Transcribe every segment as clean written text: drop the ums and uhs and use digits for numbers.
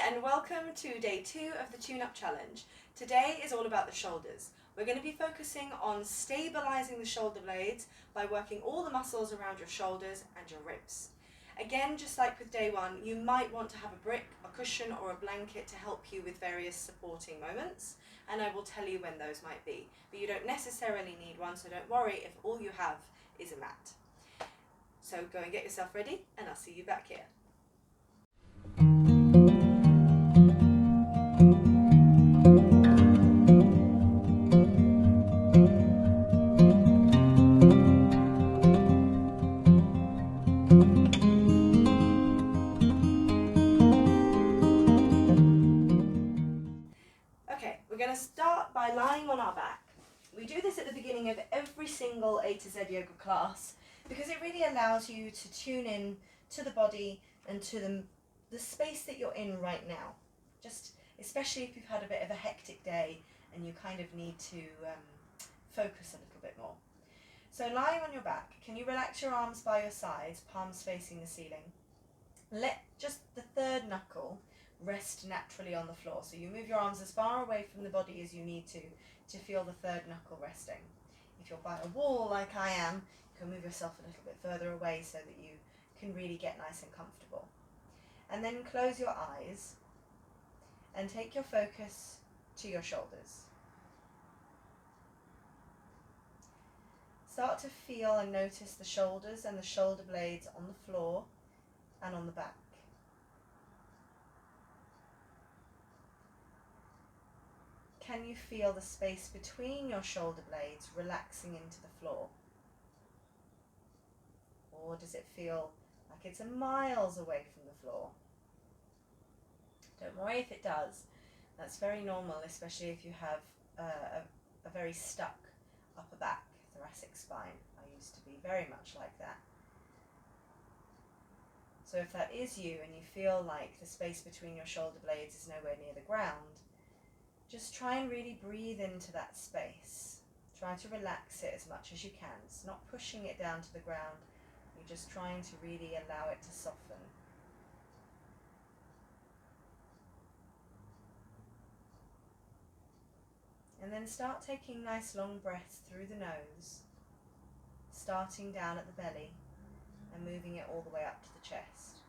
and welcome to day 2 of the Tune Up Challenge. Today is all about the shoulders. We're going to be focusing on stabilising the shoulder blades by working all the muscles around your shoulders and your ribs. Again, just like with day 1, you might want to have a brick, a cushion or a blanket to help you with various supporting moments, and I will tell you when those might be. But you don't necessarily need one, so don't worry if all you have is a mat. So go and get yourself ready, and I'll see you back here. Okay, we're going to start by lying on our back. We do this at the beginning of every single A to Z yoga class because it really allows you to tune in to the body and to the space that you're in right now. Just especially if you've had a bit of a hectic day and you kind of need to focus a little bit more. So lying on your back, can you relax your arms by your sides, palms facing the ceiling? Let just the third knuckle rest naturally on the floor. So you move your arms as far away from the body as you need to feel the third knuckle resting. If you're by a wall like I am, you can move yourself a little bit further away so that you can really get nice and comfortable. And then close your eyes and take your focus to your shoulders. Start to feel and notice the shoulders and the shoulder blades on the floor and on the back. Can you feel the space between your shoulder blades relaxing into the floor? Or does it feel like it's miles away from the floor? Don't worry if it does. That's very normal, especially if you have a very stuck upper back, thoracic spine. I used to be very much like that. So if that is you and you feel like the space between your shoulder blades is nowhere near the ground, just try and really breathe into that space. Try to relax it as much as you can. It's not pushing it down to the ground. You're just trying to really allow it to soften. And then start taking nice long breaths through the nose, starting down at the belly and moving it all the way up to the chest.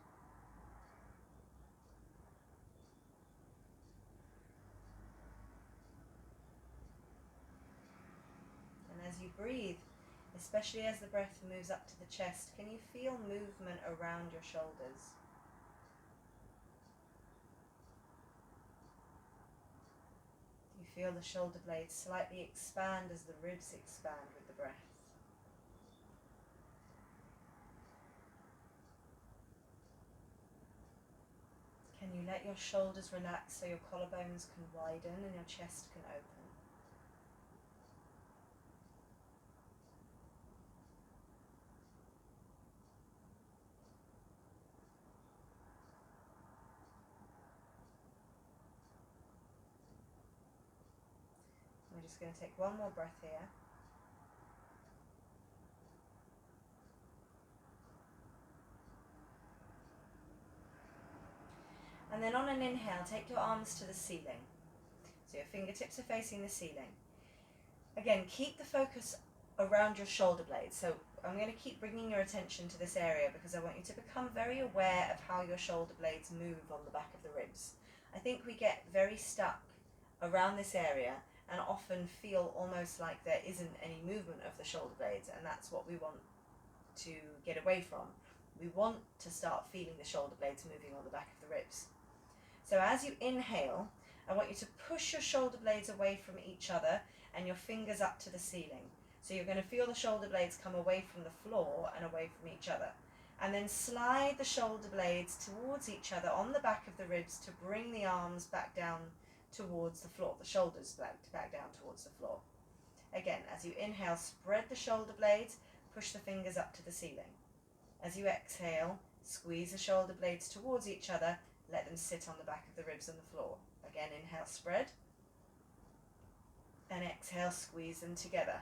And as you breathe, especially as the breath moves up to the chest, can you feel movement around your shoulders? You feel the shoulder blades slightly expand as the ribs expand with the breath. Can you let your shoulders relax so your collarbones can widen and your chest can open? We're just going to take one more breath here. And then on an inhale, take your arms to the ceiling. So your fingertips are facing the ceiling. Again, keep the focus around your shoulder blades. So I'm going to keep bringing your attention to this area because I want you to become very aware of how your shoulder blades move on the back of the ribs. I think we get very stuck around this area and often feel almost like there isn't any movement of the shoulder blades, and that's what we want to get away from. We want to start feeling the shoulder blades moving on the back of the ribs. So as you inhale, I want you to push your shoulder blades away from each other and your fingers up to the ceiling. So you're going to feel the shoulder blades come away from the floor and away from each other. And then slide the shoulder blades towards each other on the back of the ribs to bring the arms back down towards the floor, the shoulders back down towards the floor. Again, as you inhale, spread the shoulder blades, push the fingers up to the ceiling. As you exhale, squeeze the shoulder blades towards each other, let them sit on the back of the ribs and the floor. Again, inhale, spread, and exhale, squeeze them together.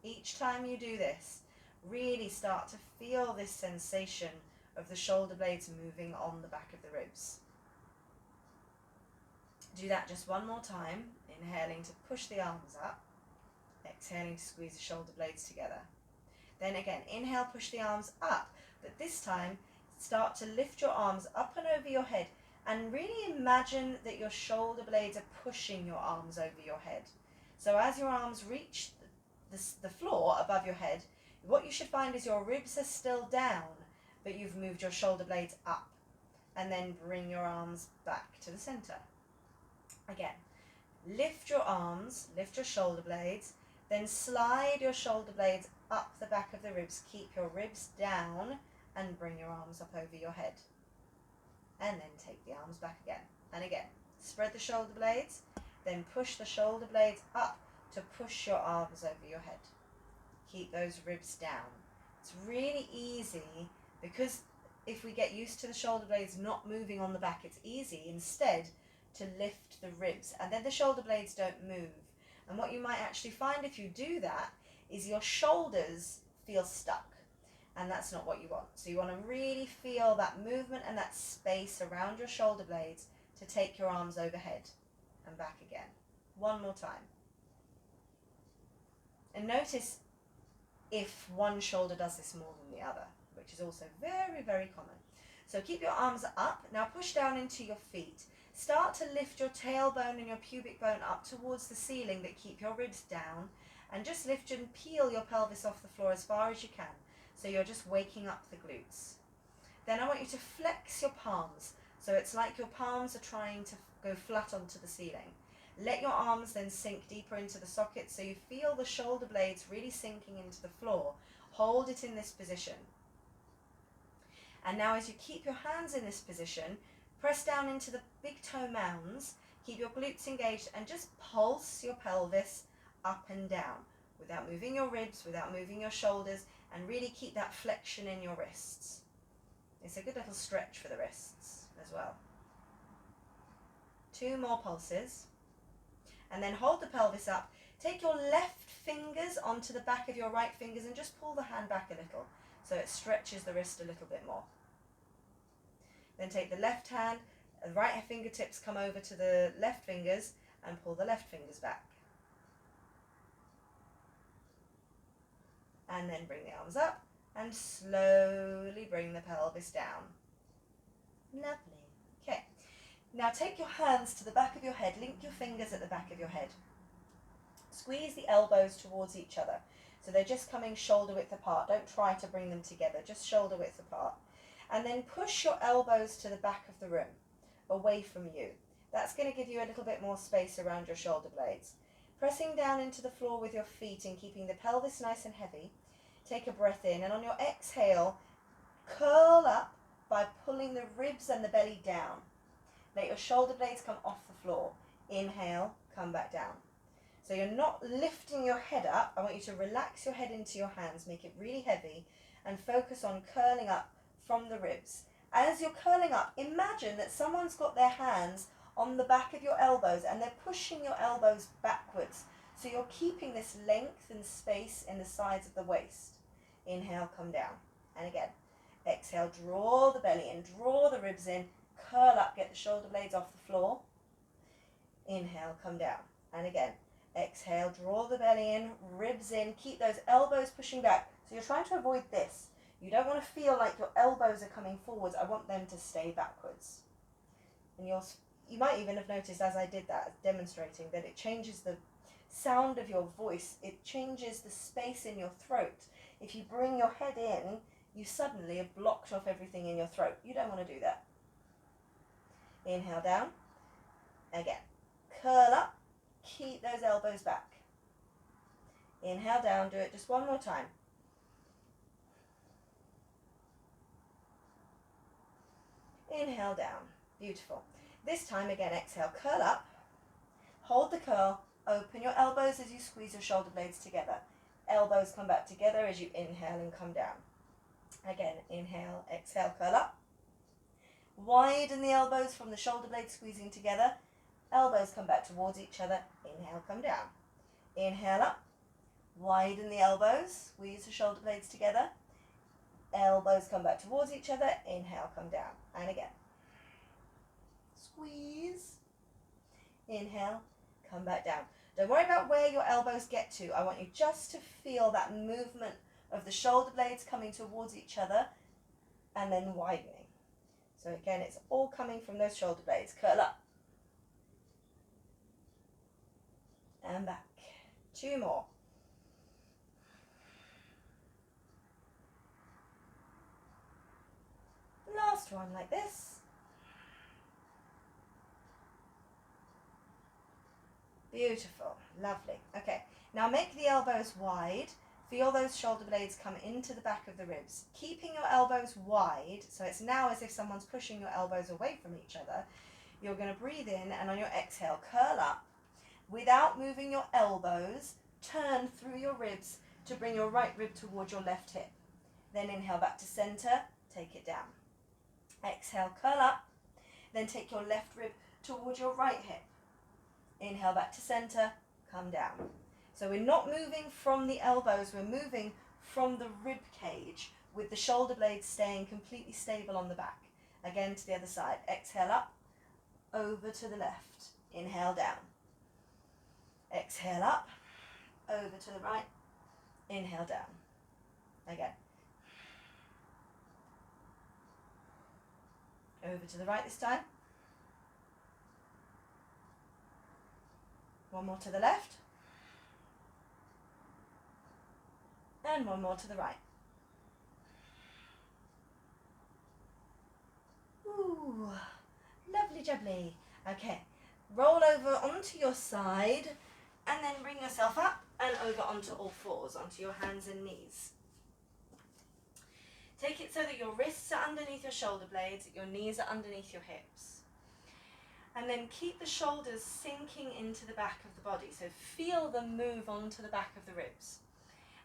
Each time you do this, really start to feel this sensation of the shoulder blades moving on the back of the ribs. Do that just one more time, inhaling to push the arms up, exhaling to squeeze the shoulder blades together. Then again, inhale, push the arms up, but this time start to lift your arms up and over your head and really imagine that your shoulder blades are pushing your arms over your head. So as your arms reach the floor above your head, what you should find is your ribs are still down, but you've moved your shoulder blades up. And then bring your arms back to the center. Again, lift your arms, lift your shoulder blades, then slide your shoulder blades up the back of the ribs. Keep your ribs down and bring your arms up over your head. And then take the arms back again. And again, spread the shoulder blades, then push the shoulder blades up to push your arms over your head. Keep those ribs down. It's really easy because if we get used to the shoulder blades not moving on the back, it's easy instead to lift the ribs and then the shoulder blades don't move. And what you might actually find if you do that is your shoulders feel stuck, and that's not what you want. So you want to really feel that movement and that space around your shoulder blades to take your arms overhead and back again. One more time. And notice if one shoulder does this more than the other, which is also very, very common. So keep your arms up. Now push down into your feet. Start to lift your tailbone and your pubic bone up towards the ceiling, but keep your ribs down. And just lift and peel your pelvis off the floor as far as you can. So you're just waking up the glutes. Then I want you to flex your palms. So it's like your palms are trying to go flat onto the ceiling. Let your arms then sink deeper into the sockets so you feel the shoulder blades really sinking into the floor. Hold it in this position. And now as you keep your hands in this position, press down into the big toe mounds, keep your glutes engaged and just pulse your pelvis up and down without moving your ribs, without moving your shoulders, and really keep that flexion in your wrists. It's a good little stretch for the wrists as well. 2 more pulses. And then hold the pelvis up. Take your left fingers onto the back of your right fingers and just pull the hand back a little so it stretches the wrist a little bit more. Then take the left hand, the right fingertips come over to the left fingers and pull the left fingers back. And then bring the arms up and slowly bring the pelvis down. Lovely. Okay. Now take your hands to the back of your head, link your fingers at the back of your head. Squeeze the elbows towards each other. So they're just coming shoulder width apart. Don't try to bring them together, just shoulder width apart. And then push your elbows to the back of the room, away from you. That's going to give you a little bit more space around your shoulder blades. Pressing down into the floor with your feet and keeping the pelvis nice and heavy. Take a breath in, and on your exhale, curl up by pulling the ribs and the belly down. Let your shoulder blades come off the floor. Inhale, come back down. So you're not lifting your head up. I want you to relax your head into your hands, make it really heavy, and focus on curling up from the ribs. As you're curling up, imagine that someone's got their hands on the back of your elbows and they're pushing your elbows backwards. So you're keeping this length and space in the sides of the waist. Inhale, come down. And again, exhale, draw the belly in, draw the ribs in, curl up, get the shoulder blades off the floor. Inhale, come down. And again, exhale, draw the belly in, ribs in, keep those elbows pushing back. So you're trying to avoid this. You don't want to feel like your elbows are coming forwards. I want them to stay backwards. And you might even have noticed as I did that, demonstrating, that it changes the sound of your voice. It changes the space in your throat. If you bring your head in, you suddenly have blocked off everything in your throat. You don't want to do that. Inhale down. Again. Curl up. Keep those elbows back. Inhale down. Do it just one more time. Inhale down. Beautiful. This time again, exhale. Curl up. Hold the curl. Open your elbows as you squeeze your shoulder blades together. Elbows come back together as you inhale and come down. Again, inhale, exhale, curl up. Widen the elbows from the shoulder blades squeezing together. Elbows come back towards each other. Inhale, come down. Inhale up. Widen the elbows. Squeeze the shoulder blades together. Elbows come back towards each other. Inhale, come down. And again. Squeeze. inhale, come back down. Don't worry about where your elbows get to. I want you just to feel that movement of the shoulder blades coming towards each other and then widening. So again, it's all coming from those shoulder blades. Curl up. And back. 2 more. Last one like this. Beautiful, lovely. Okay, now make the elbows wide. Feel those shoulder blades come into the back of the ribs. Keeping your elbows wide, so it's now as if someone's pushing your elbows away from each other. You're going to breathe in, and on your exhale, curl up. Without moving your elbows, turn through your ribs to bring your right rib towards your left hip. Then inhale back to center, take it down. Exhale, curl up. Then take your left rib towards your right hip. Inhale back to center, come down. So we're not moving from the elbows, we're moving from the rib cage with the shoulder blades staying completely stable on the back. Again to the other side. Exhale up, over to the left. Inhale down. Exhale up, over to the right. Inhale down. Again. Over to the right this time. One more to the left. And one more to the right. Ooh, lovely jubbly. Okay, roll over onto your side and then bring yourself up and over onto all fours, onto your hands and knees. Take it so that your wrists are underneath your shoulder blades, your knees are underneath your hips. And then keep the shoulders sinking into the back of the body. So feel them move onto the back of the ribs.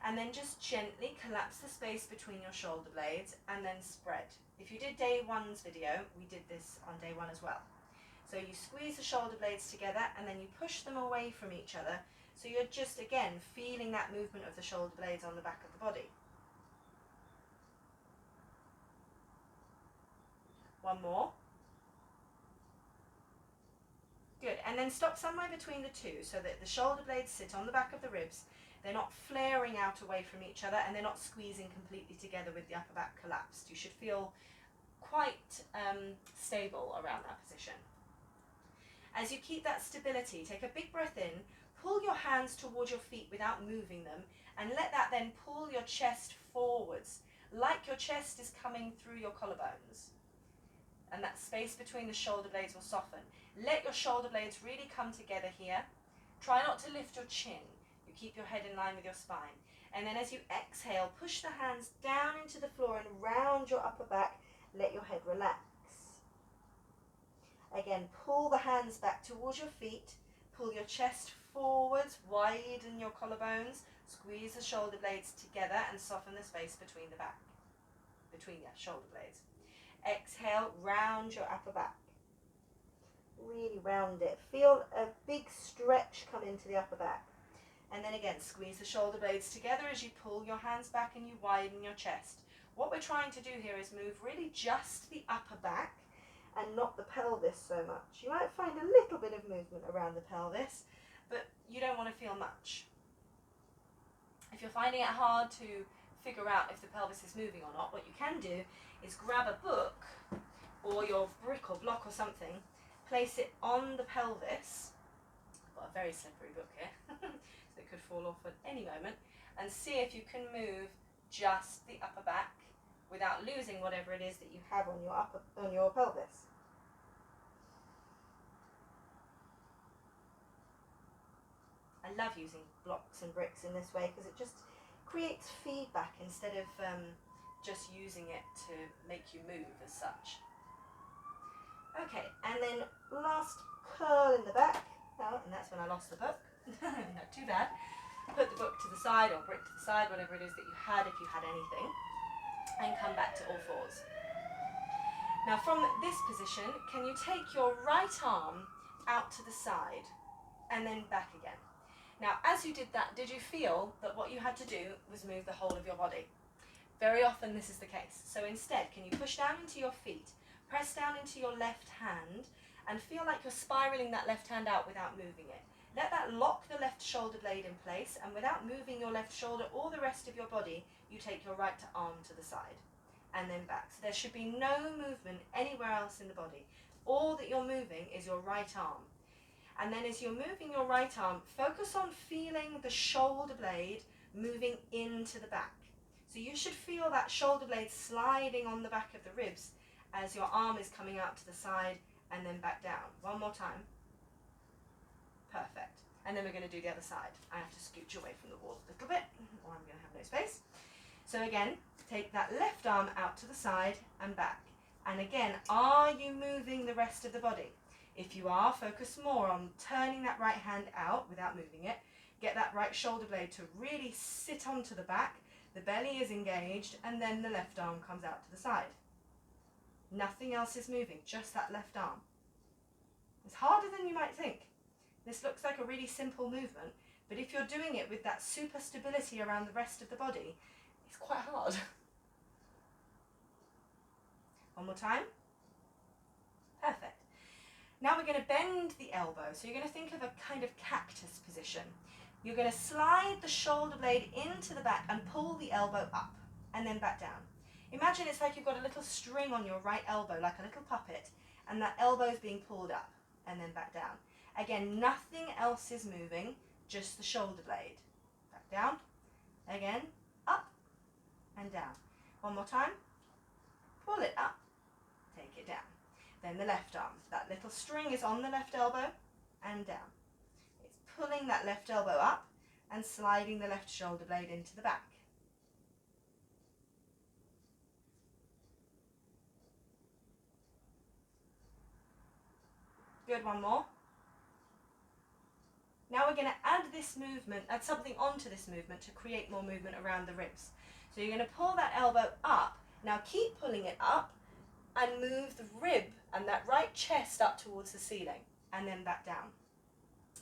And then just gently collapse the space between your shoulder blades and then spread. If you did day one's video, we did this on day one as well. So you squeeze the shoulder blades together and then you push them away from each other. So you're just, again, feeling that movement of the shoulder blades on the back of the body. One more. Good, and then stop somewhere between the two so that the shoulder blades sit on the back of the ribs. They're not flaring out away from each other and they're not squeezing completely together with the upper back collapsed. You should feel quite stable around that position. As you keep that stability, take a big breath in, pull your hands towards your feet without moving them, and let that then pull your chest forwards, like your chest is coming through your collarbones. And that space between the shoulder blades will soften. Let your shoulder blades really come together here. Try not to lift your chin. You keep your head in line with your spine. And then as you exhale, push the hands down into the floor and round your upper back. Let your head relax. Again, pull the hands back towards your feet. Pull your chest forwards, widen your collarbones. Squeeze the shoulder blades together and soften the space between the back, between your shoulder blades. Exhale, round your upper back. Really round it. Feel a big stretch come into the upper back. And then again, squeeze the shoulder blades together as you pull your hands back and you widen your chest. What we're trying to do here is move really just the upper back and not the pelvis so much. You might find a little bit of movement around the pelvis, but you don't want to feel much. If you're finding it hard to figure out if the pelvis is moving or not, what you can do is grab a book or your brick or block or something, place it on the pelvis. I've got a very slippery book here, so it could fall off at any moment, and see if you can move just the upper back without losing whatever it is that you have on your pelvis. I love using blocks and bricks in this way because it just creates feedback instead of just using it to make you move as such. Okay, and then last curl in the back. Oh, and that's when I lost the book. Not too bad. Put the book to the side or brick to the side, whatever it is that you had, if you had anything, and come back to all fours. Now from this position, can you take your right arm out to the side and then back again? Now, as you did that, did you feel that what you had to do was move the whole of your body? Very often this is the case. So instead, can you push down into your feet, press down into your left hand, and feel like you're spiraling that left hand out without moving it. Let that lock the left shoulder blade in place, and without moving your left shoulder or the rest of your body, you take your right arm to the side and then back. So there should be no movement anywhere else in the body. All that you're moving is your right arm. And then as you're moving your right arm, focus on feeling the shoulder blade moving into the back. So you should feel that shoulder blade sliding on the back of the ribs as your arm is coming out to the side and then back down. One more time. Perfect. And then we're going to do the other side. I have to scooch away from the wall a little bit, or I'm going to have no space. So again, take that left arm out to the side and back. And again, are you moving the rest of the body? If you are, focus more on turning that right hand out without moving it. Get that right shoulder blade to really sit onto the back. The belly is engaged, and then the left arm comes out to the side. Nothing else is moving, just that left arm. It's harder than you might think. This looks like a really simple movement, but if you're doing it with that super stability around the rest of the body, it's quite hard. One more time. Perfect. Now we're going to bend the elbow. So you're going to think of a kind of cactus position. You're going to slide the shoulder blade into the back and pull the elbow up and then back down. Imagine it's like you've got a little string on your right elbow, like a little puppet, and that elbow is being pulled up and then back down. Again, nothing else is moving, just the shoulder blade. Back down, again, up and down. One more time. Pull it up, take it down. Then the left arm. That little string is on the left elbow and down. It's pulling that left elbow up and sliding the left shoulder blade into the back. Good, one more. Now we're going to add this movement, add something onto this movement to create more movement around the ribs. So you're going to pull that elbow up. Now keep pulling it up and move the rib and that right chest up towards the ceiling and then back down.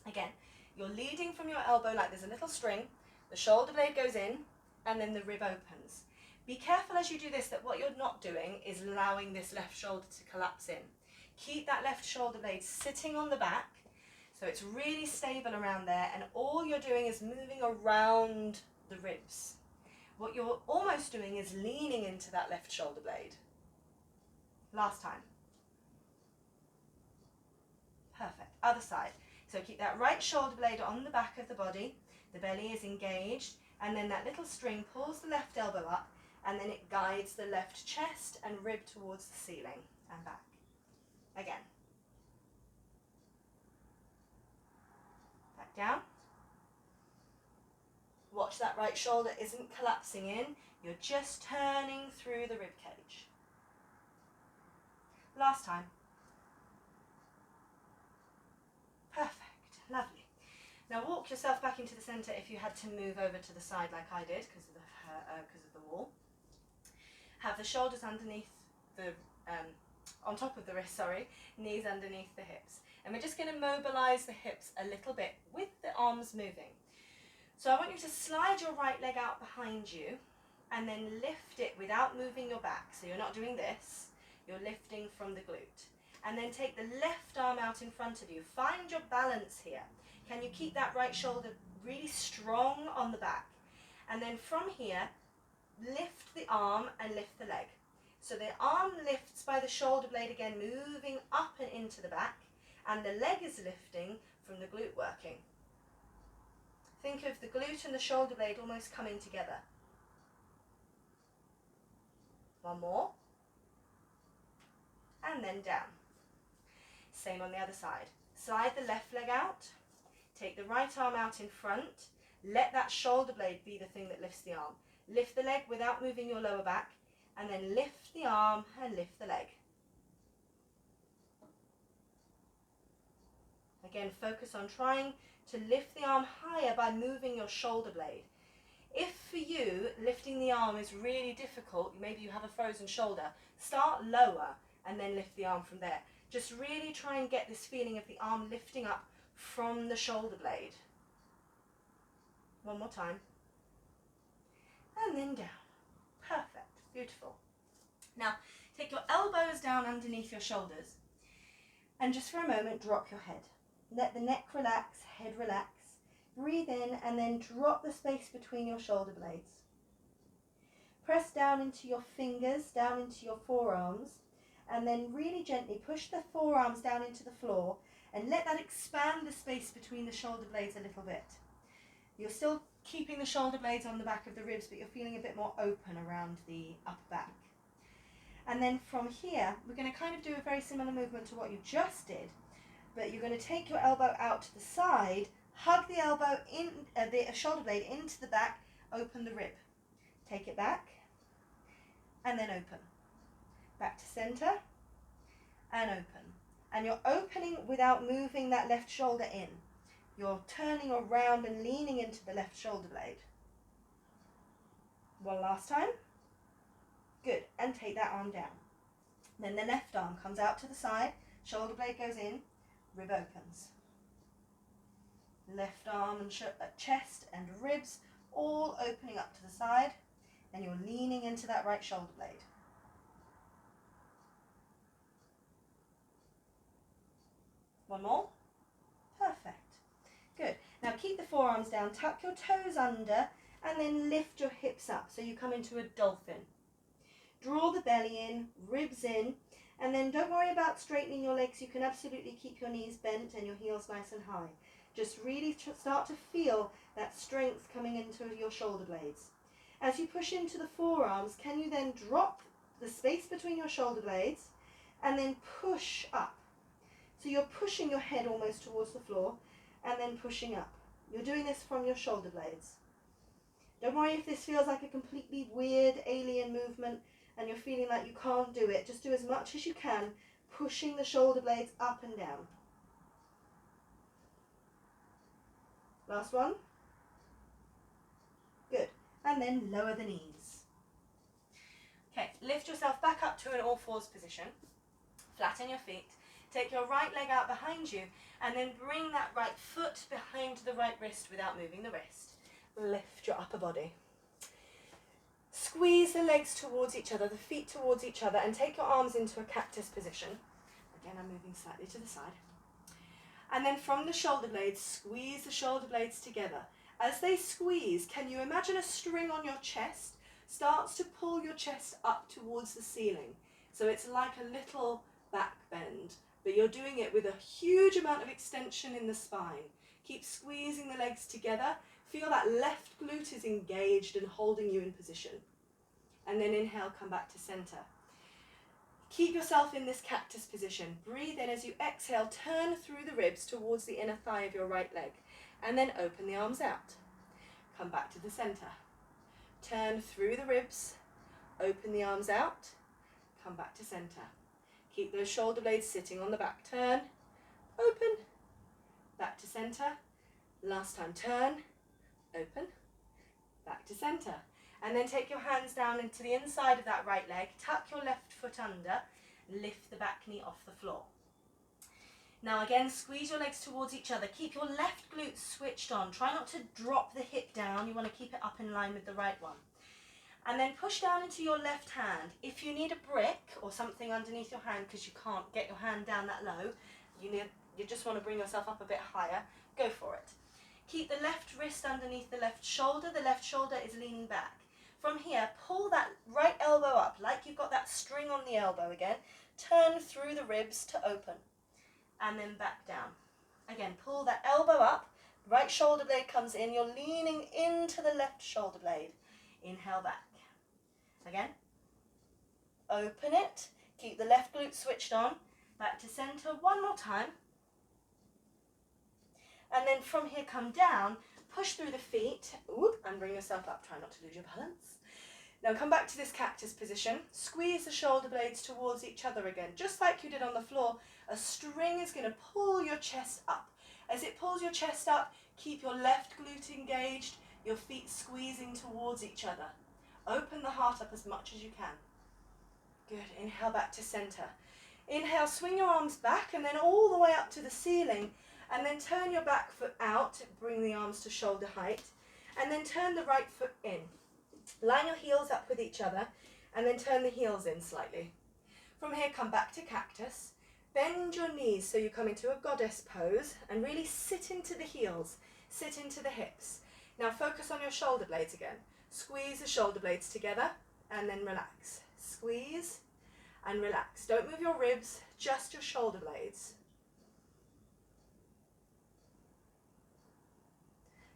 Again, you're leading from your elbow like there's a little string, the shoulder blade goes in and then the rib opens. Be careful as you do this that what you're not doing is allowing this left shoulder to collapse in. Keep that left shoulder blade sitting on the back so it's really stable around there, and all you're doing is moving around the ribs. What you're almost doing is leaning into that left shoulder blade. Last time. Perfect. Other side. So keep that right shoulder blade on the back of the body, the belly is engaged, and then that little string pulls the left elbow up, and then it guides the left chest and rib towards the ceiling and back. Again. Back down. Watch that right shoulder isn't collapsing in, you're just turning through the rib cage. Last time. Perfect, lovely. Now walk yourself back into the centre if you had to move over to the side like I did because of the wall. Have the shoulders underneath the, on top of the wrist, knees underneath the hips. And we're just going to mobilise the hips a little bit with the arms moving. So I want you to slide your right leg out behind you and then lift it without moving your back. So you're not doing this, you're lifting from the glute. And then take the left arm out in front of you. Find your balance here. Can you keep that right shoulder really strong on the back? And then from here, lift the arm and lift the leg. So the arm lifts by the shoulder blade again, moving up and into the back, and the leg is lifting from the glute working. Think of the glute and the shoulder blade almost coming together. One more. And then down. Same on the other side. Slide the left leg out. Take the right arm out in front. Let that shoulder blade be the thing that lifts the arm. Lift the leg without moving your lower back, and then lift the arm and lift the leg. Again, focus on trying to lift the arm higher by moving your shoulder blade. If for you, lifting the arm is really difficult, maybe you have a frozen shoulder, start lower and then lift the arm from there. Just really try and get this feeling of the arm lifting up from the shoulder blade. One more time. And then down. Perfect. Beautiful. Now, take your elbows down underneath your shoulders. And just for a moment, drop your head. Let the neck relax, head relax. Breathe in and then drop the space between your shoulder blades. Press down into your fingers, down into your forearms, and then really gently push the forearms down into the floor and let that expand the space between the shoulder blades a little bit. You're still keeping the shoulder blades on the back of the ribs, but you're feeling a bit more open around the upper back. And then from here, we're going to kind of do a very similar movement to what you just did, but you're going to take your elbow out to the side, hug the elbow in, the shoulder blade into the back, open the rib. Take it back, and then open. Back to center, and open. And you're opening without moving that left shoulder in. You're turning around and leaning into the left shoulder blade. One last time. Good, and take that arm down. Then the left arm comes out to the side, shoulder blade goes in, rib opens. Left arm and chest and ribs all opening up to the side, and you're leaning into that right shoulder blade. One more. Perfect. Good. Now keep the forearms down, tuck your toes under, and then lift your hips up so you come into a dolphin. Draw the belly in, ribs in, and then don't worry about straightening your legs. You can absolutely keep your knees bent and your heels nice and high. Just really start to feel that strength coming into your shoulder blades. As you push into the forearms, can you then drop the space between your shoulder blades and then push up? So you're pushing your head almost towards the floor and then pushing up. You're doing this from your shoulder blades. Don't worry if this feels like a completely weird alien movement and you're feeling like you can't do it. Just do as much as you can, pushing the shoulder blades up and down. Last one. Good. And then lower the knees. Okay, lift yourself back up to an all fours position. Flatten your feet. Take your right leg out behind you and then bring that right foot behind the right wrist without moving the wrist. Lift your upper body. Squeeze the legs towards each other, the feet towards each other, and take your arms into a cactus position. Again, I'm moving slightly to the side. And then from the shoulder blades, squeeze the shoulder blades together. As they squeeze, can you imagine a string on your chest starts to pull your chest up towards the ceiling? So it's like a little back bend, but you're doing it with a huge amount of extension in the spine. Keep squeezing the legs together. Feel that left glute is engaged and holding you in position. And then inhale, come back to center. Keep yourself in this cactus position. Breathe in as you exhale, turn through the ribs towards the inner thigh of your right leg, and then open the arms out. Come back to the center. Turn through the ribs, open the arms out, come back to center. Keep those shoulder blades sitting on the back. Turn, open, back to center. Last time, turn, open, back to center. And then take your hands down into the inside of that right leg, tuck your left foot under, lift the back knee off the floor. Now again, squeeze your legs towards each other. Keep your left glute switched on. Try not to drop the hip down. You want to keep it up in line with the right one. And then push down into your left hand. If you need a brick or something underneath your hand because you can't get your hand down that low, you just want to bring yourself up a bit higher, go for it. Keep the left wrist underneath the left shoulder. The left shoulder is leaning back. From here, pull that right elbow up like you've got that string on the elbow again. Turn through the ribs to open. And then back down. Again, pull that elbow up. Right shoulder blade comes in. You're leaning into the left shoulder blade. Inhale back. Again. Open it. Keep the left glute switched on. Back to center. One more time. And then from here, come down. Push through the feet. And bring yourself up. Try not to lose your balance. Now come back to this cactus position. Squeeze the shoulder blades towards each other again. Just like you did on the floor, a string is going to pull your chest up. As it pulls your chest up, keep your left glute engaged, your feet squeezing towards each other. Open the heart up as much as you can. Good. Inhale back to center. Inhale, swing your arms back and then all the way up to the ceiling. And then turn your back foot out. Bring the arms to shoulder height. And then turn the right foot in. Line your heels up with each other and then turn the heels in slightly. From here, come back to cactus. Bend your knees so you come into a goddess pose and really sit into the heels, sit into the hips. Now focus on your shoulder blades again. Squeeze the shoulder blades together and then relax. Squeeze and relax. Don't move your ribs, just your shoulder blades.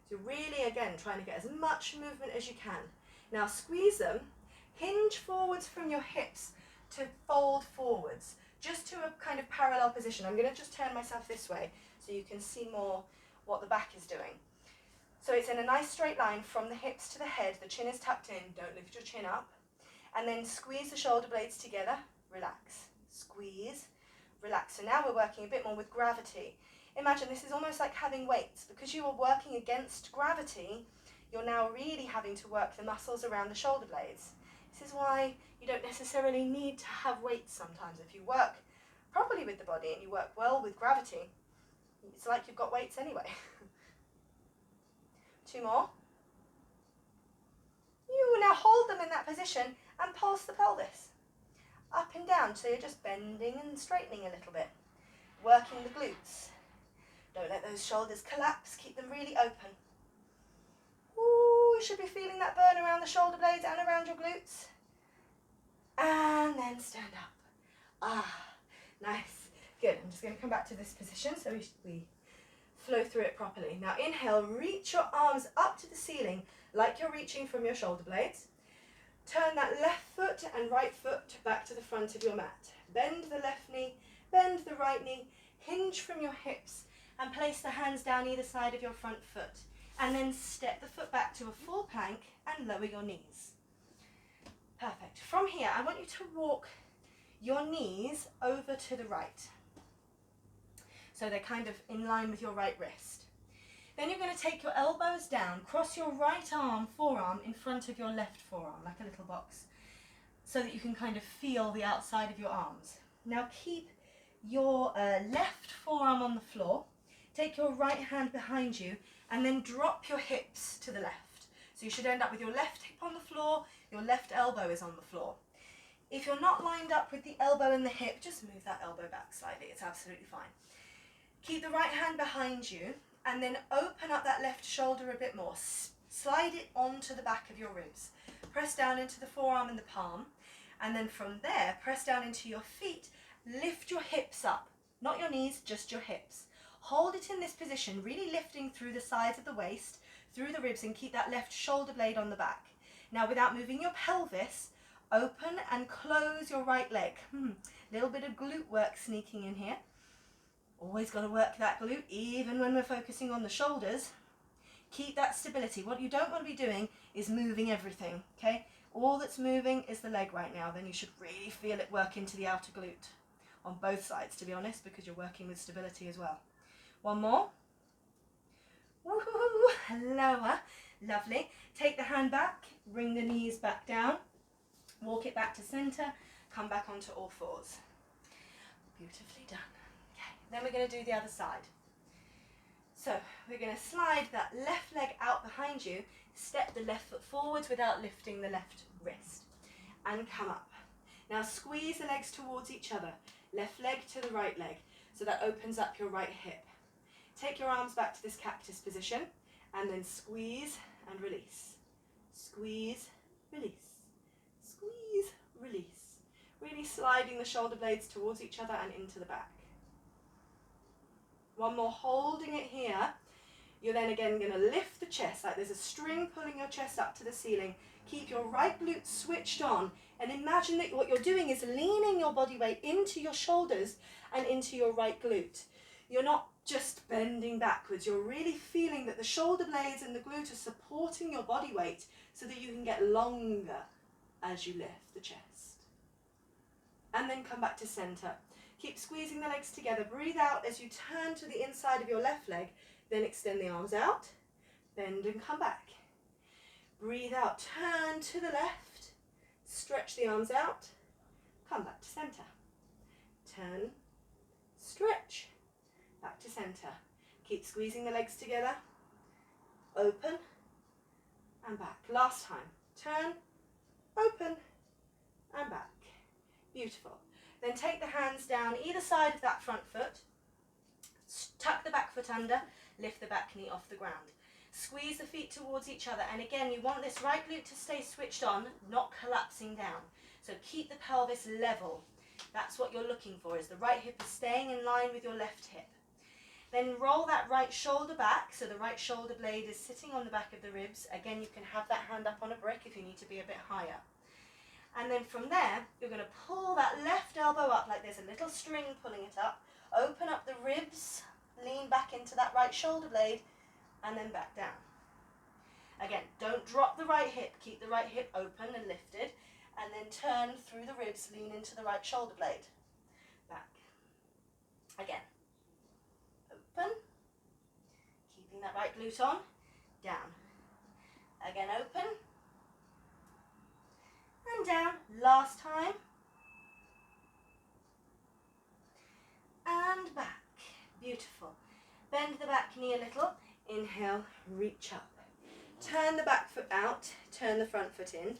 So really, again, trying to get as much movement as you can. Now squeeze them, hinge forwards from your hips to fold forwards, just to a kind of parallel position. I'm going to just turn myself this way so you can see more what the back is doing. So it's in a nice straight line from the hips to the head, the chin is tucked in, don't lift your chin up. And then squeeze the shoulder blades together, relax, squeeze, relax. So now we're working a bit more with gravity. Imagine this is almost like having weights. Because you are working against gravity, you're now really having to work the muscles around the shoulder blades. This is why you don't necessarily need to have weights sometimes. If you work properly with the body and you work well with gravity, it's like you've got weights anyway. 2 more. You now hold them in that position and pulse the pelvis up and down, so you're just bending and straightening a little bit, working the glutes. Don't let those shoulders collapse, keep them really open. Ooh, you should be feeling that burn around the shoulder blades and around your glutes. And then stand up. Ah, nice. Good. I'm just going to come back to this position so we flow through it properly. Now inhale, reach your arms up to the ceiling like you're reaching from your shoulder blades. Turn that left foot and right foot back to the front of your mat. Bend the left knee, bend the right knee, hinge from your hips and place the hands down either side of your front foot. And then step the foot back to a full plank and lower your knees. Perfect. From here, I want you to walk your knees over to the right. So they're kind of in line with your right wrist. Then you're going to take your elbows down, cross your right arm, forearm in front of your left forearm, like a little box, so that you can kind of feel the outside of your arms. Now keep your left forearm on the floor, take your right hand behind you, and then drop your hips to the left. So you should end up with your left hip on the floor, your left elbow is on the floor. If you're not lined up with the elbow and the hip, just move that elbow back slightly, it's absolutely fine. Keep the right hand behind you and then open up that left shoulder a bit more. Slide it onto the back of your ribs. Press down into the forearm and the palm, and then from there, press down into your feet. Lift your hips up, not your knees, just your hips. Hold it in this position, really lifting through the sides of the waist, through the ribs, and keep that left shoulder blade on the back. Now, without moving your pelvis, open and close your right leg. Little bit of glute work sneaking in here. Always got to work that glute, even when we're focusing on the shoulders. Keep that stability. What you don't want to be doing is moving everything, okay? All that's moving is the leg right now. Then you should really feel it work into the outer glute on both sides, to be honest, because you're working with stability as well. 1 more. Woohoo! Lower. Lovely. Take the hand back, bring the knees back down, walk it back to center, come back onto all fours. Beautifully done. Okay, then we're going to do the other side. So we're going to slide that left leg out behind you, step the left foot forwards without lifting the left wrist, and come up. Now squeeze the legs towards each other, left leg to the right leg, so that opens up your right hip. Take your arms back to this cactus position, and then squeeze and release. Squeeze, release. Squeeze, release. Really sliding the shoulder blades towards each other and into the back. 1 more, holding it here. You're then again going to lift the chest, like there's a string pulling your chest up to the ceiling. Keep your right glute switched on, and imagine that what you're doing is leaning your body weight into your shoulders and into your right glute. You're not just bending backwards, you're really feeling that the shoulder blades and the glute are supporting your body weight so that you can get longer as you lift the chest. And then come back to center. Keep squeezing the legs together. Breathe out as you turn to the inside of your left leg. Then extend the arms out. Bend and come back. Breathe out. Turn to the left. Stretch the arms out. Come back to center. Turn. Stretch. Back to center. Keep squeezing the legs together. Open. And back. Last time. Turn. Open. And back. Beautiful. Then take the hands down either side of that front foot, tuck the back foot under, lift the back knee off the ground. Squeeze the feet towards each other, and again you want this right glute to stay switched on, not collapsing down. So keep the pelvis level. That's what you're looking for, is the right hip is staying in line with your left hip. Then roll that right shoulder back, so the right shoulder blade is sitting on the back of the ribs. Again, you can have that hand up on a brick if you need to be a bit higher. And then from there, you're going to pull that left elbow up like there's a little string pulling it up. Open up the ribs, lean back into that right shoulder blade, and then back down. Again, don't drop the right hip. Keep the right hip open and lifted, and then turn through the ribs, lean into the right shoulder blade. Back. Again. Open. Keeping that right glute on. Down. Again, open. And down. Last time. And back. Beautiful. Bend the back knee a little. Inhale, reach up. Turn the back foot out, turn the front foot in.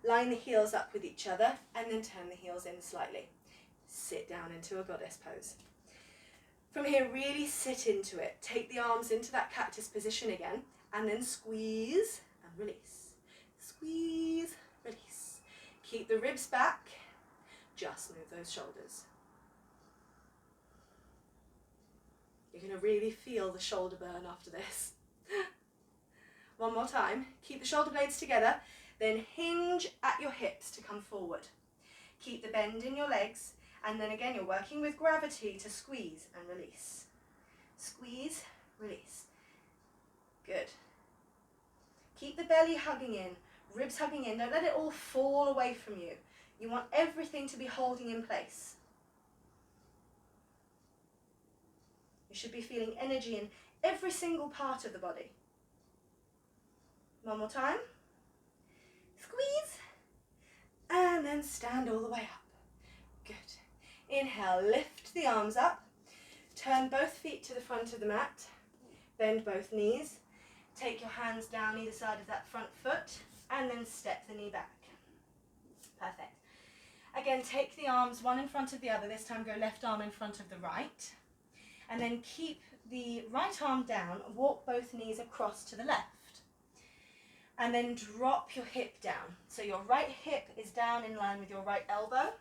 Line the heels up with each other, and then turn the heels in slightly. Sit down into a goddess pose. From here, really sit into it. Take the arms into that cactus position again, and then squeeze and release. Squeeze, release. Keep the ribs back. Just move those shoulders. You're going to really feel the shoulder burn after this. One more time. Keep the shoulder blades together, then hinge at your hips to come forward. Keep the bend in your legs, and then again you're working with gravity to squeeze and release. Squeeze, release. Good. Keep the belly hugging in, ribs hugging in. Don't let it all fall away from you. You want everything to be holding in place. You should be feeling energy in every single part of the body. One more time. Squeeze. And then stand all the way up. Good. Inhale, lift the arms up. Turn both feet to the front of the mat. Bend both knees. Take your hands down either side of that front foot, and then step the knee back. Perfect. Again, take the arms one in front of the other. This time go left arm in front of the right. And then keep the right arm down, walk both knees across to the left. And then drop your hip down. So your right hip is down in line with your right elbow.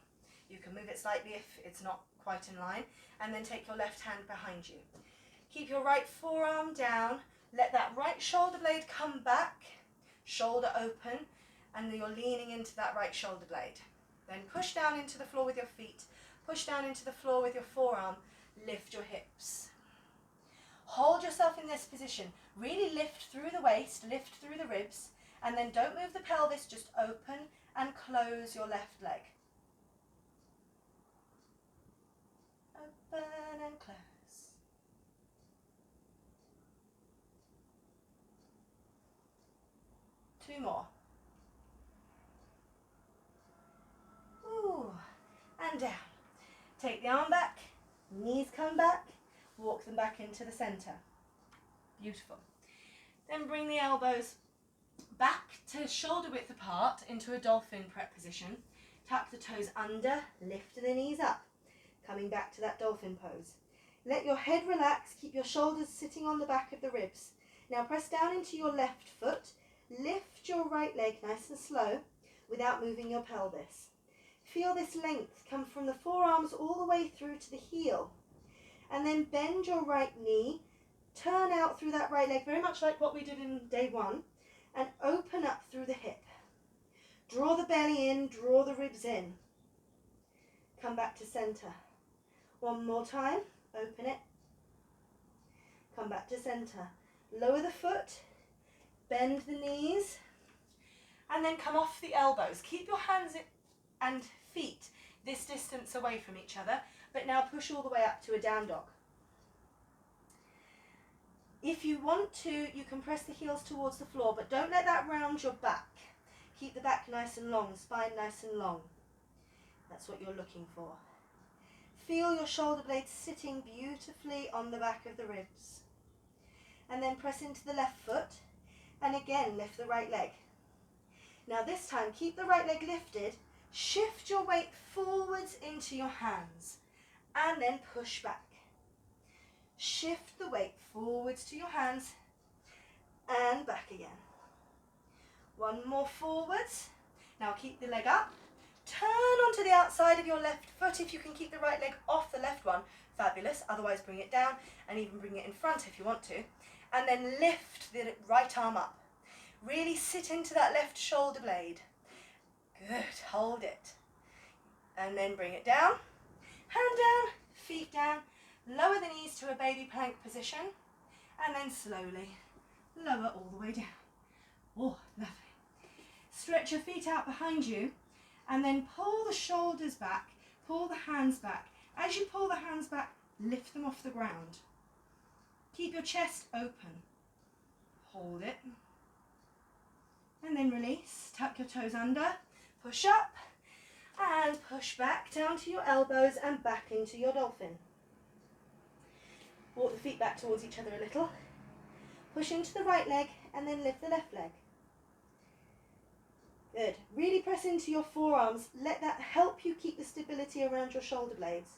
You can move it slightly if it's not quite in line. And then take your left hand behind you. Keep your right forearm down. Let that right shoulder blade come back, shoulder open, and then you're leaning into that right shoulder blade. Then push down into the floor with your feet. Push down into the floor with your forearm. Lift your hips. Hold yourself in this position. Really lift through the waist, lift through the ribs, and then don't move the pelvis, just open and close your left leg. Open and close. Two more. Ooh, and down. Take the arm back. Knees come back, walk them back into the center. Beautiful. Then bring the elbows back to shoulder width apart into a dolphin prep position. Tuck the toes under, lift the knees up. Coming back to that dolphin pose. Let your head relax, keep your shoulders sitting on the back of the ribs. Now press down into your left foot, lift your right leg nice and slow without moving your pelvis. Feel this length come from the forearms all the way through to the heel. And then bend your right knee, turn out through that right leg, very much like what we did in day one, and open up through the hip. Draw the belly in, draw the ribs in. Come back to center. One more time, open it. Come back to center. Lower the foot, bend the knees, and then come off the elbows. Keep your hands and feet this distance away from each other, but now push all the way up to a down dog. If you want to, you can press the heels towards the floor, but don't let that round your back. Keep the back nice and long, spine nice and long. That's what you're looking for. Feel your shoulder blades sitting beautifully on the back of the ribs. And then press into the left foot, and again lift the right leg. Now this time, keep the right leg lifted, Shift your weight forwards into your hands and then push back. Shift the weight forwards to your hands and back again. One more forwards. Now keep the leg up. Turn onto the outside of your left foot. If you can keep the right leg off the left one, fabulous. Otherwise bring it down and even bring it in front if you want to. And then lift the right arm up. Really sit into that left shoulder blade. Good, hold it. And then bring it down. Hand down, feet down. Lower the knees to a baby plank position. And then slowly lower all the way down. Oh, lovely. Stretch your feet out behind you and then pull the shoulders back, pull the hands back. As you pull the hands back, lift them off the ground. Keep your chest open. Hold it. And then release. Tuck your toes under. Push up and push back down to your elbows and back into your dolphin. Walk the feet back towards each other a little. Push into the right leg and then lift the left leg. Good. Really press into your forearms. Let that help you keep the stability around your shoulder blades.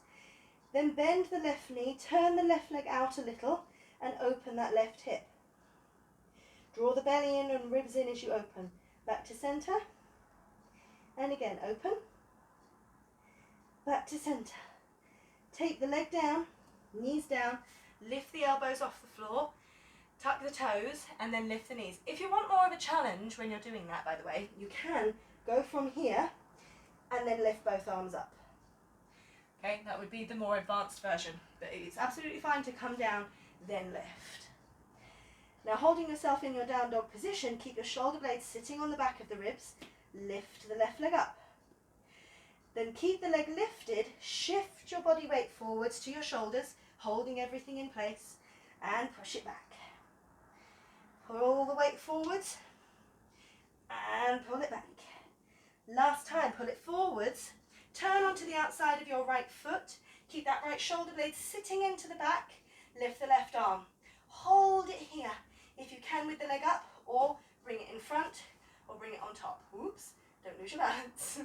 Then bend the left knee, turn the left leg out a little and open that left hip. Draw the belly in and ribs in as you open. Back to center. And again, open. Back to center. Take the leg down, knees down, lift the elbows off the floor. Tuck the toes and then lift the knees. If you want more of a challenge when you're doing that, by the way, you can go from here and then lift both arms up. Okay, that would be the more advanced version, but it's absolutely fine to come down, then lift. Now holding yourself in your down dog position, keep your shoulder blades sitting on the back of the ribs, lift the left leg up. Then keep the leg lifted, shift your body weight forwards to your shoulders, holding everything in place, and push it back. Pull the weight forwards and pull it back. Last time, pull it forwards. Turn onto the outside of your right foot. Keep that right shoulder blade sitting into the back. Lift the left arm. Hold it here if you can with the leg up, or bring it in front or bring it on top. Oops, don't lose your balance.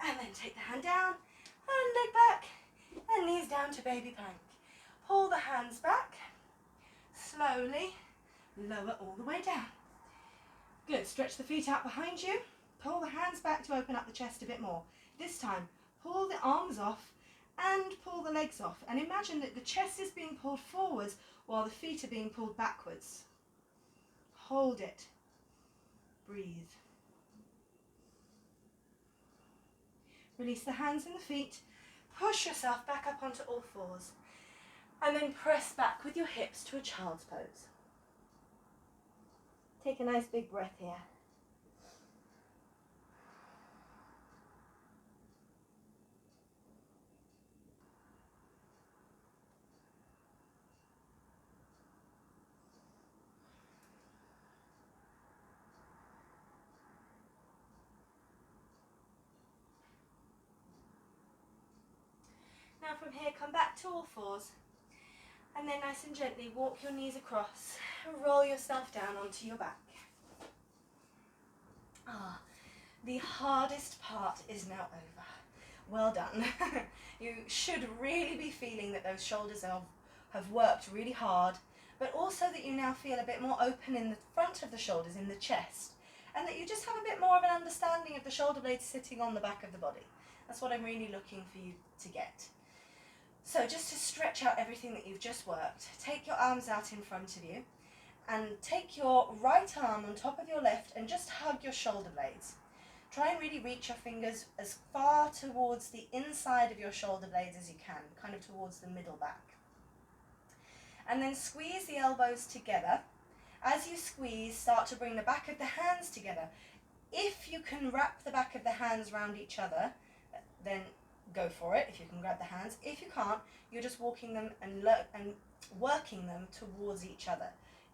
And then take the hand down and leg back and knees down to baby plank. Pull the hands back. Slowly lower all the way down. Good. Stretch the feet out behind you. Pull the hands back to open up the chest a bit more. This time, pull the arms off and pull the legs off. And imagine that the chest is being pulled forwards while the feet are being pulled backwards. Hold it. Breathe. Release the hands and the feet. Push yourself back up onto all fours. And then press back with your hips to a child's pose. Take a nice big breath here. Now from here, come back to all fours. And then nice and gently walk your knees across and roll yourself down onto your back. The hardest part is now over. Well done. You should really be feeling that those shoulders have worked really hard, but also that you now feel a bit more open in the front of the shoulders, in the chest, and that you just have a bit more of an understanding of the shoulder blades sitting on the back of the body. That's what I'm really looking for you to get. So just to stretch out everything that you've just worked, take your arms out in front of you and take your right arm on top of your left and just hug your shoulder blades. Try and really reach your fingers as far towards the inside of your shoulder blades as you can, kind of towards the middle back. And then squeeze the elbows together. As you squeeze, start to bring the back of the hands together. If you can wrap the back of the hands around each other, then go for it, if you can grab the hands. If you can't, you're just walking them and working them towards each other.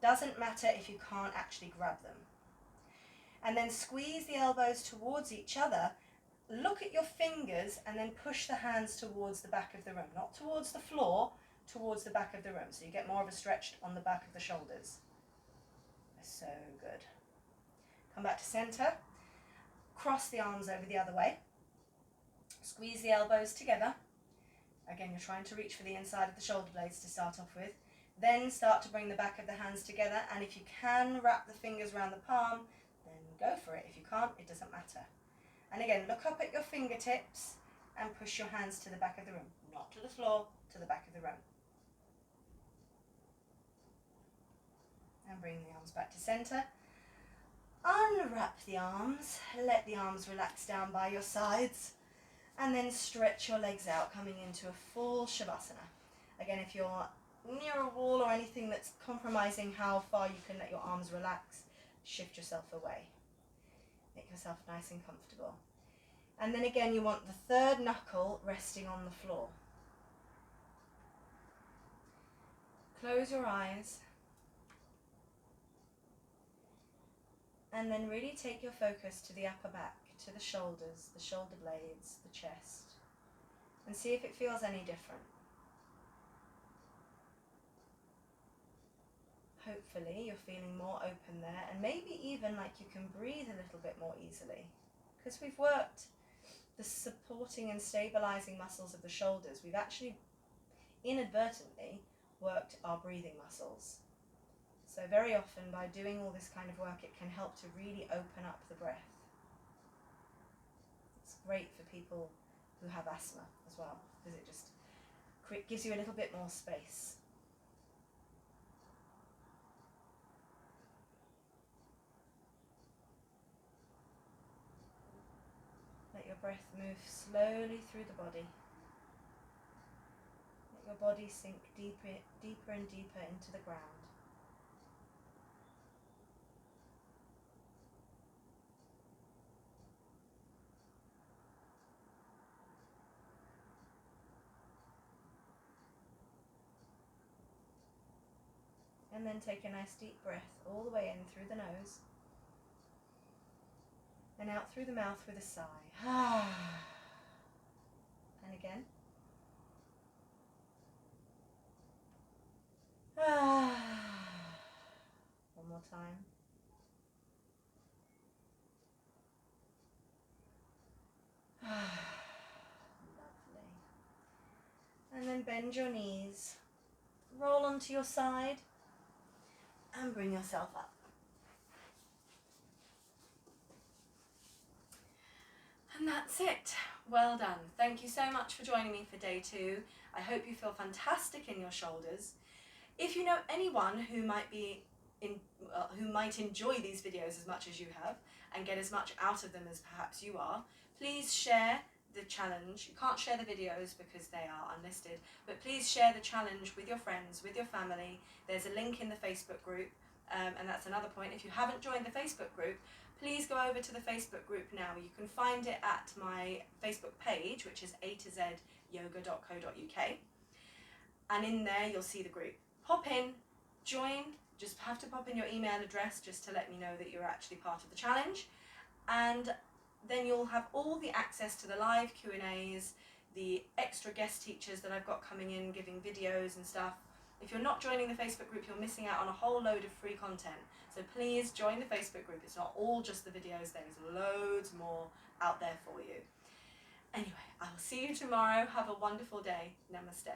Doesn't matter if you can't actually grab them. And then squeeze the elbows towards each other, look at your fingers and then push the hands towards the back of the room. Not towards the floor, towards the back of the room. So you get more of a stretch on the back of the shoulders. So good. Come back to center. Cross the arms over the other way. Squeeze the elbows together. Again, you're trying to reach for the inside of the shoulder blades to start off with. Then start to bring the back of the hands together, and if you can wrap the fingers around the palm, then go for it. If you can't, it doesn't matter. And again, look up at your fingertips and push your hands to the back of the room. Not to the floor, to the back of the room. And bring the arms back to center. Unwrap the arms, let the arms relax down by your sides, and then stretch your legs out, coming into a full Shavasana. Again, if you're near a wall or anything that's compromising how far you can let your arms relax, shift yourself away. Make yourself nice and comfortable. And then again, you want the third knuckle resting on the floor. Close your eyes. And then really take your focus to the upper back, to the shoulders, the shoulder blades, the chest. And see if it feels any different. Hopefully you're feeling more open there, and maybe even like you can breathe a little bit more easily. Because we've worked the supporting and stabilizing muscles of the shoulders. We've actually inadvertently worked our breathing muscles. So very often by doing all this kind of work, it can help to really open up the breath. It's great for people who have asthma as well, because it just gives you a little bit more space. Let your breath move slowly through the body. Let your body sink deeper, deeper and deeper into the ground. And then take a nice deep breath all the way in through the nose and out through the mouth with a sigh. And again. One more time. Lovely. And then bend your knees, roll onto your side, and bring yourself up. And that's it. Well done. Thank you so much for joining me for day 2. I hope you feel fantastic in your shoulders. If you know anyone who might enjoy these videos as much as you have and get as much out of them as perhaps you are, please share the challenge. You can't share the videos because they are unlisted, but please share the challenge with your friends, with your family. There's a link in the Facebook group, and that's another point. If you haven't joined the Facebook group, please go over to the Facebook group now. You can find it at my Facebook page, which is a2zyoga.co.uk, and in there you'll see the group. Pop in, join, just have to pop in your email address just to let me know that you're actually part of the challenge, and then you'll have all the access to the live Q&As, the extra guest teachers that I've got coming in giving videos and stuff. If you're not joining the Facebook group, you're missing out on a whole load of free content. So please join the Facebook group. It's not all just the videos, there's loads more out there for you. Anyway, I will see you tomorrow. Have a wonderful day. Namaste.